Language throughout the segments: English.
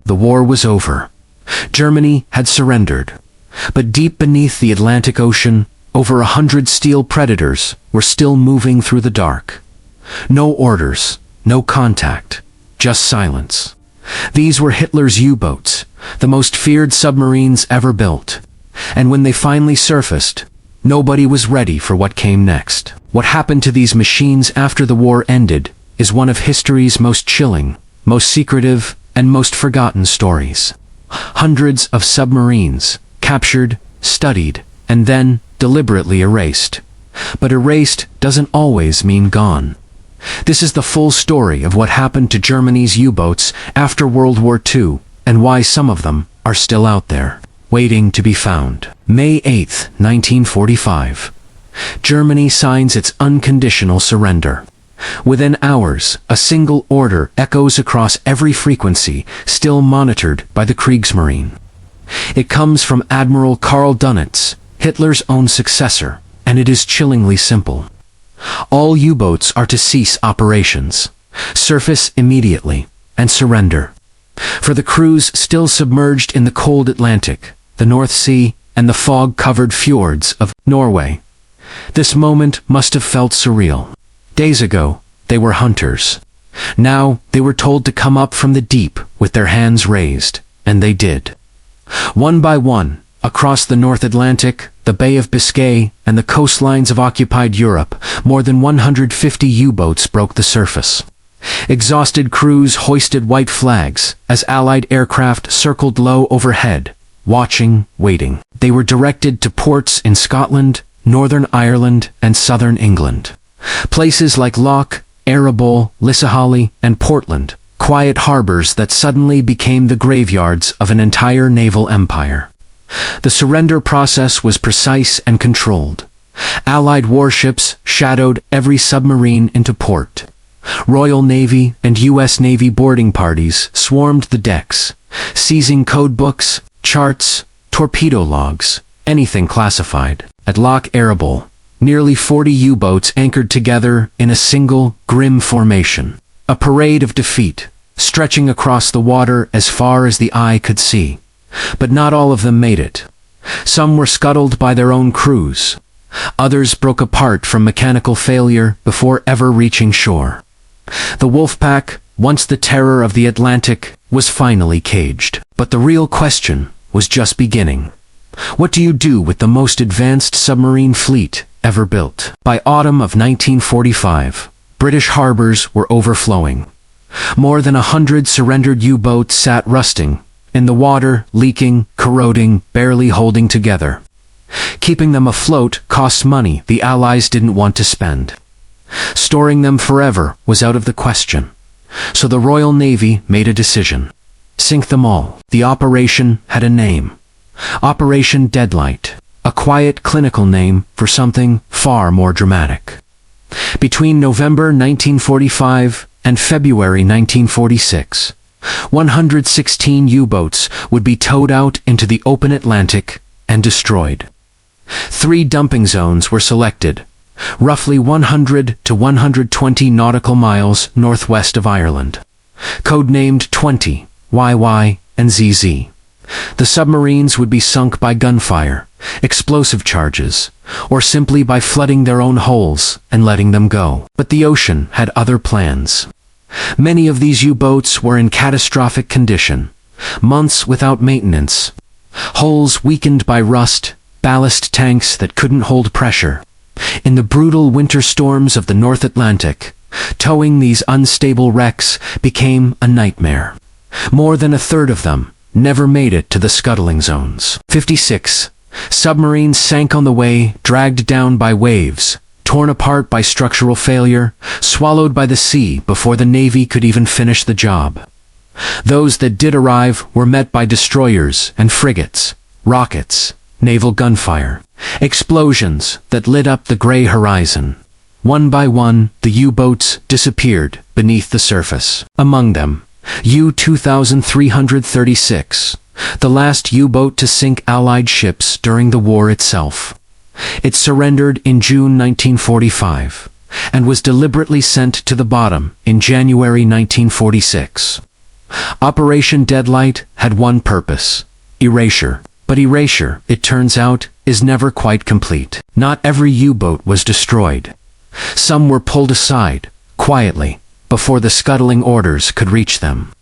the war was over. Germany had surrendered. But deep beneath the Atlantic Ocean, over 100 steel predators were still moving through the dark. No orders, no contact, just silence. These were Hitler's U-boats, the most feared submarines ever built. And when they finally surfaced, nobody was ready for what came next. What happened to these machines after the war ended is one of history's most chilling, most secretive, and most forgotten stories. Hundreds of submarines, captured, studied, and then deliberately erased. But erased doesn't always mean gone. This is the full story of what happened to Germany's U-boats after World War II, and why some of them are still out there, waiting to be found. May 8, 1945. Germany signs its unconditional surrender. Within hours, a single order echoes across every frequency, still monitored by the Kriegsmarine. It comes from Admiral Karl Dönitz, Hitler's own successor, and it is chillingly simple. All U-boats are to cease operations, surface immediately, and surrender. For the crews still submerged in the cold Atlantic, the North Sea, and the fog-covered fjords of Norway, this moment must have felt surreal. Days ago, they were hunters. Now, they were told to come up from the deep with their hands raised, and they did. One by one, across the North Atlantic, the Bay of Biscay, and the coastlines of occupied Europe, more than 150 U-boats broke the surface. Exhausted crews hoisted white flags as Allied aircraft circled low overhead, watching, waiting. They were directed to ports in Scotland, Northern Ireland, and southern England. Places like Loch, Arabole, Lissahalli, and Portland, quiet harbors that suddenly became the graveyards of an entire naval empire. The surrender process was precise and controlled. Allied warships shadowed every submarine into port. Royal Navy and U.S. Navy boarding parties swarmed the decks, seizing code books, charts, torpedo logs, anything classified. At Loch Arabole, nearly 40 U-boats anchored together in a single, grim formation. A parade of defeat, stretching across the water as far as the eye could see. But not all of them made it. Some were scuttled by their own crews. Others broke apart from mechanical failure before ever reaching shore. The Wolfpack, once the terror of the Atlantic, was finally caged. But the real question was just beginning. What do you do with the most advanced submarine fleet ever built? By autumn of 1945, British harbors were overflowing. More than 100 surrendered U-boats sat rusting, in the water, leaking, corroding, barely holding together. Keeping them afloat cost money the Allies didn't want to spend. Storing them forever was out of the question. So the Royal Navy made a decision. Sink them all. The operation had a name. Operation Deadlight, a quiet clinical name for something far more dramatic. Between November 1945 and February 1946, 116 U-boats would be towed out into the open Atlantic and destroyed. 3 dumping zones were selected, roughly 100 to 120 nautical miles northwest of Ireland, codenamed 20, WWII, and ZZ. The submarines would be sunk by gunfire, explosive charges, or simply by flooding their own holes and letting them go. But the ocean had other plans. Many of these U-boats were in catastrophic condition, months without maintenance, hulls weakened by rust, ballast tanks that couldn't hold pressure. In the brutal winter storms of the North Atlantic, towing these unstable wrecks became a nightmare. More than a third of them never made it to the scuttling zones. 56 submarines sank on the way, dragged down by waves, torn apart by structural failure, swallowed by the sea before the Navy could even finish the job. Those that did arrive were met by destroyers and frigates, rockets, naval gunfire, explosions that lit up the gray horizon. One by one, the U-boats disappeared beneath the surface. Among them, U-2336, the last U-boat to sink Allied ships during the war itself. It surrendered in June 1945 and was deliberately sent to the bottom in January 1946. Operation Deadlight had one purpose: erasure. But erasure, it turns out, is never quite complete. Not every U-boat was destroyed. Some were pulled aside, quietly, before the scuttling orders could reach them.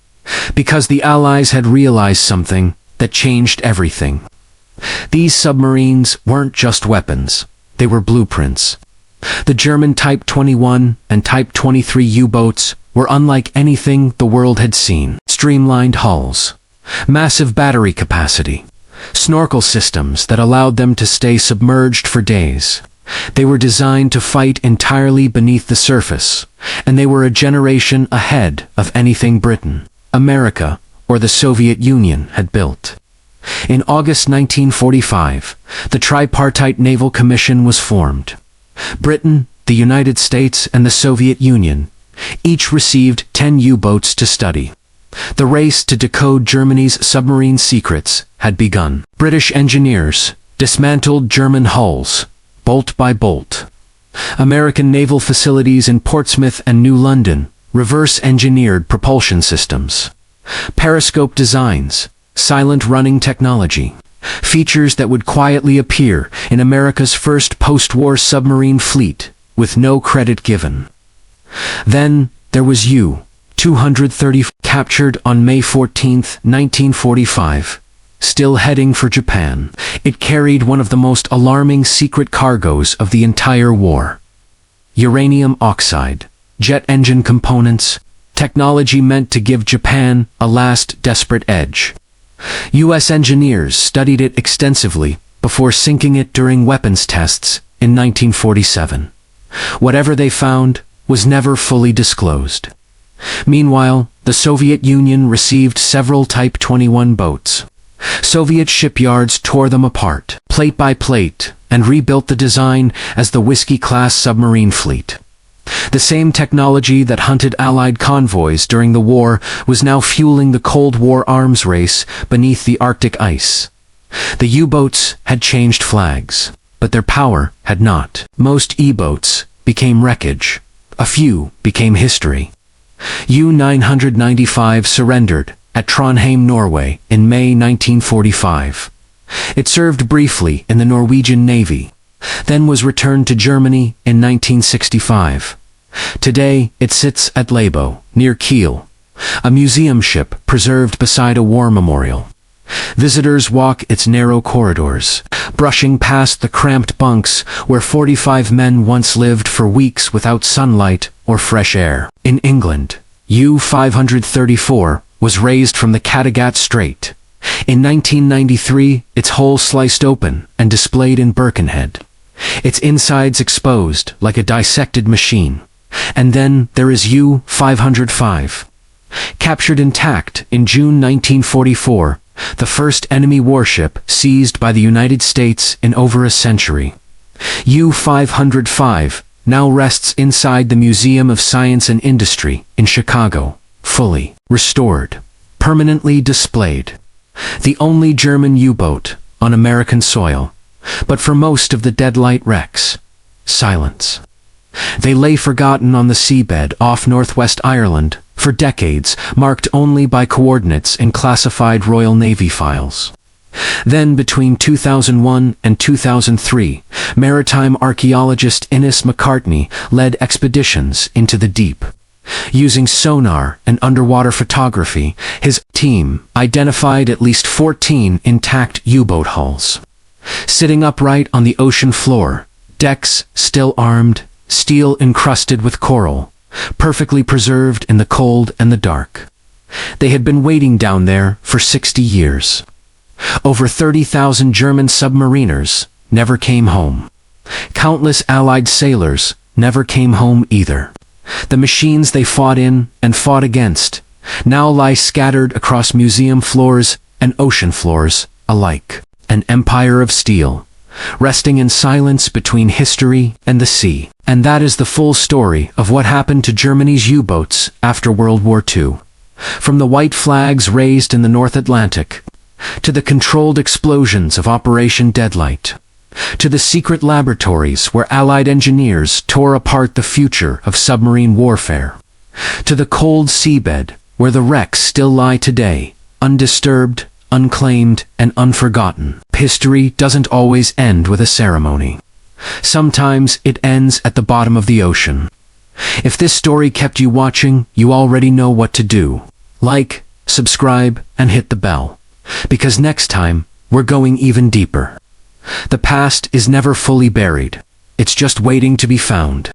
Because the Allies had realized something that changed everything. These submarines weren't just weapons, they were blueprints. The German Type 21 and Type 23 U-boats were unlike anything the world had seen. Streamlined hulls, massive battery capacity, snorkel systems that allowed them to stay submerged for days. They were designed to fight entirely beneath the surface, and they were a generation ahead of anything Britain, America, or the Soviet Union had built. In August 1945, the Tripartite Naval Commission was formed. Britain, the United States, and the Soviet Union each received 10 U-boats to study. The race to decode Germany's submarine secrets had begun. British engineers dismantled German hulls, bolt by bolt. American naval facilities in Portsmouth and New London reverse-engineered propulsion systems. Periscope designs, silent running technology, features that would quietly appear in America's first post-war submarine fleet, with no credit given. Then there was U-230, captured on May 14, 1945. Still heading for Japan, it carried one of the most alarming secret cargoes of the entire war. Uranium oxide, jet engine components, technology meant to give Japan a last desperate edge. U.S. engineers studied it extensively before sinking it during weapons tests in 1947. Whatever they found was never fully disclosed. Meanwhile, the Soviet Union received several Type 21 boats. Soviet shipyards tore them apart, plate by plate, and rebuilt the design as the Whiskey-class submarine fleet. The same technology that hunted Allied convoys during the war was now fueling the Cold War arms race beneath the Arctic ice. The U-boats had changed flags, but their power had not. Most E-boats became wreckage. A few became history. U-995 surrendered at Trondheim, Norway, in May 1945. It served briefly in the Norwegian Navy, then was returned to Germany in 1965. Today, it sits at Labo, near Kiel, a museum ship preserved beside a war memorial. Visitors walk its narrow corridors, brushing past the cramped bunks where 45 men once lived for weeks without sunlight or fresh air. In England, U-534 was raised from the Kattegat Strait. In 1993, its hull sliced open and displayed in Birkenhead, its insides exposed like a dissected machine. And then there is U-505. Captured intact in June 1944, the first enemy warship seized by the United States in over a century. U-505 now rests inside the Museum of Science and Industry in Chicago, fully restored, permanently displayed. The only German U-boat on American soil. But for most of the Deadlight wrecks, silence. They lay forgotten on the seabed off northwest Ireland for decades, marked only by coordinates in classified Royal Navy files. Then, between 2001 and 2003, maritime archaeologist Innes McCartney led expeditions into the deep. Using sonar and underwater photography, his team identified at least 14 intact U-boat hulls. Sitting upright on the ocean floor, decks still armed, steel encrusted with coral, perfectly preserved in the cold and the dark. They had been waiting down there for 60 years. Over 30,000 German submariners never came home. Countless Allied sailors never came home either. The machines they fought in and fought against now lie scattered across museum floors and ocean floors alike. An empire of steel, resting in silence between history and the sea. And that is the full story of what happened to Germany's U-boats after World War II. From the white flags raised in the North Atlantic, to the controlled explosions of Operation Deadlight, to the secret laboratories where Allied engineers tore apart the future of submarine warfare, to the cold seabed where the wrecks still lie today, undisturbed, unclaimed, and unforgotten. History doesn't always end with a ceremony. Sometimes it ends at the bottom of the ocean. If this story kept you watching, you already know what to do. Like, subscribe, and hit the bell. Because next time, we're going even deeper. The past is never fully buried. It's just waiting to be found.